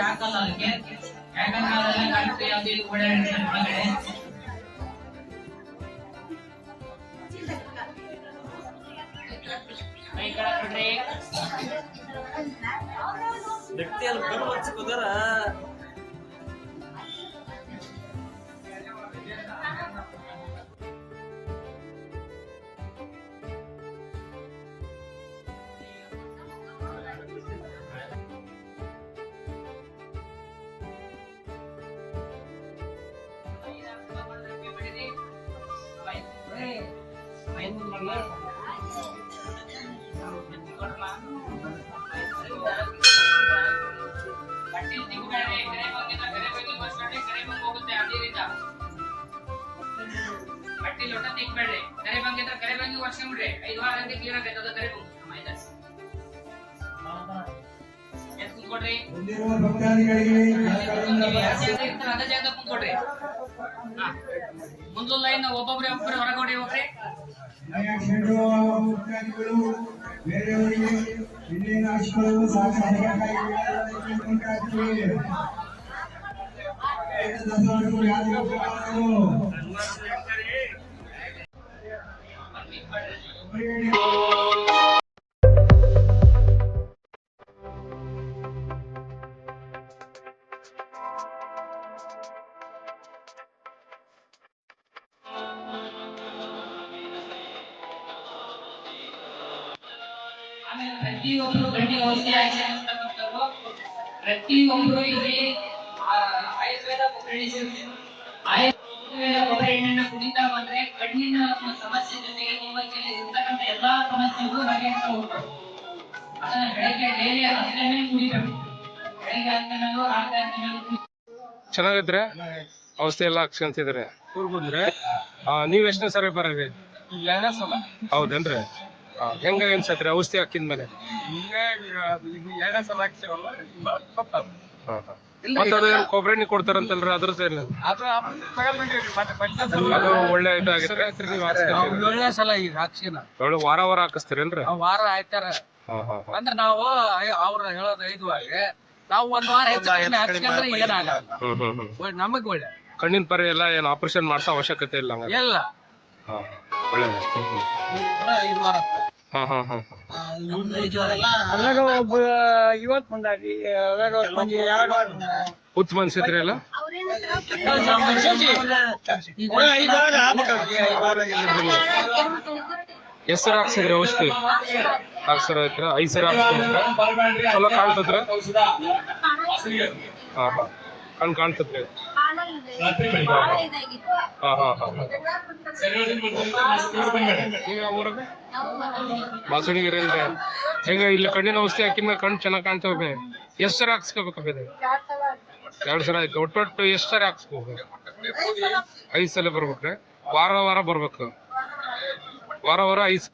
ಹಾಕಲ್ಲ ಅದಕ್ಕೆ, ಯಾಕಂದ್ರೆ ಅದೆಲ್ಲ ಕಂಟ್ರಿ ಅದು ಇದು ಓಡಾಡಿರ್ತಾರೆ ಒಳಗಡೆ. ಕೈ ಕಡೆ ಬಿಡ್ರಿ. ಗಟ್ಟಿಯಲ್ಲಿ ಕಣ್ಣು ಹಚ್ಕೋದಾರ ಕಟ್ಟಿ ಲೋಟ ತಿಕ್ಬೇಡ್ರಿ, ಕರೆ ಬಂಗಿದ್ರೆ ಕರೆ ಬಂಗಿ ವರ್ಷ ಬಿಡ್ರಿ. 5 ವಾರ ಗಂಟೆ ಕ್ಲಿಯರ್ ಆಗೈತೆ ಅದು ಕರೆ ಬಂಗು. ಎತ್ ಕುತ್ಕೊಡ್ರಿ, ಅದ ಜಾಗ ಕುತ್ಕೊಡ್ರಿ. ಮುಂದೊಂದು ಲೈನ್ ಒಬ್ಬೊಬ್ರೆ ಹೊರಗಡೆ ಹೋಗ್ರಿ. ಬೇರೆಯವರಿಗೆ ಇನ್ನೇನು ಆಶೀರ್ವಾದ ಸಾಕಾಗಿ ಪ್ರತಿಯೊಬ್ಬರು ಗಂಟೆ ಔಷಧಿ ಆಗಿರ್ತಕ್ಕಂಥವ್ರು, ಪ್ರತಿಯೊಬ್ಬರು ಇಲ್ಲಿ ಆಯುರ್ವೇದ ಕೊಬ್ಬರಿ ಎಣ್ಣೆನ ಕುಡಿತಾ ಬಂದ್ರೆ ಕಣ್ಣಿನ ಸಮಸ್ಯೆ ಜೊತೆಗೆ ನಿಮ್ಮ ಇರ್ತಕ್ಕಂಥ ಎಲ್ಲಾ ಸಮಸ್ಯೆಗೂ ಬಗೆಹರಿಸ ಹೋಗ್ತದೆ. ಅದನ್ನ ಬೆಳಗ್ಗೆ ಡೈಲಿ ಅಷ್ಟೇ ಕುಡಿಬೇಕು. ಬೆಳಗ್ಗೆ 10 ದಿನಗಳು, ರಾತ್ರಿ 10 ದಿನಗಳು. ಚೆನ್ನಾಗಿದ್ರೆ ಔಷಧಿ ಎಲ್ಲ ಹಾಕ್ಸ್ಕೊಂತಿದ್ರೆ ನೀವ್ ಎಷ್ಟನೇ ಸರಿ ಬರೀ? ಹೌದೇನ್ರಿ? ಹೆಂಗ ಅನ್ಸತ್ರಿ ಔಷಧಿ ಹಾಕಿದ್ಮೇಲೆ? ಕೊಬ್ಬರಿ ಎಣ್ಣೆ ಕೊಡ್ತಾರಂತಲ್ರಿ, ಅದ್ರದ್ದು ಅದು ಒಳ್ಳೆ ಇದಾಗಿತ್ತು. ಒಳ್ಳೆ ಸಲ ಈಗ ಹಾಕ್ಸಿನ ವಾರ ವಾರ ಹಾಕಿಸ್ತೀರೇನ್ರಿ? ವಾರ ಆಯ್ತಾರ ಅಂದ್ರೆ ನಾವು ಅವ್ರ ಹೇಳೋದು 5 ವಾರ, ನಾವು 1 ವಾರ ಹಾಕ್ಸ್ಕೊಂಡ್ರೆ ಏನಾಗಲ್ಲ, ನಮಗ್ ಒಳ್ಳೆ. ಕಣ್ಣಿನ ಪರಿ ಎಲ್ಲ ಏನು ಆಪರೇಷನ್ ಮಾಡ್ಸೋ ಅವಶ್ಯಕತೆ ಇಲ್ಲ ಎಲ್ಲ ಒಳ್ಳೇದು. 5 ವಾರ ಅದ್ರಾಗ ಒಬ್ಬ 50 ಮಂದಿ ಹುಚ್ಚ ಮನ್ಸಿದ್ರಿ ಎಲ್ಲ ಎಷ್ಟು ಸರ ಹಾಕ್ಸಿದ್ರಿ ಔಷಧಿ? 4 ಸರ ಐತ್ರ, 5 ಸರ ಹಾಕ್ಸ್ಕೊಂಡ್ರ ಚಲೋ ಕಾಣ್ತದ್ರ? ಕಣ್ ಕಾಣ್ತದ್ರಿ? ಬಾಸುಣಿಗೆ ಹೆಂಗ ಇಲ್ಲಿ ಕಣ್ಣಿನ ಔಷಧಿ ಹಾಕಿದ್ಮೇಲೆ ಕಣ್ಣು ಚೆನ್ನಾಗಿ ಕಾಣ್ತವೆ. ಎಷ್ಟು ಸರ ಹಾಕ್ಸ್ಕೋಬೇಕು? 2 ಸರ ಆಯ್ತು. ಒಟ್ಟು ಎಷ್ಟು ಸರಿ ಹಾಕ್ಸ್ಕೋಬೇಕು? 5 ಸಲ ಬರ್ಬೇಕ್ರಿ? ವಾರ ವಾರ ಬರ್ಬೇಕು? ವಾರ ವಾರ 5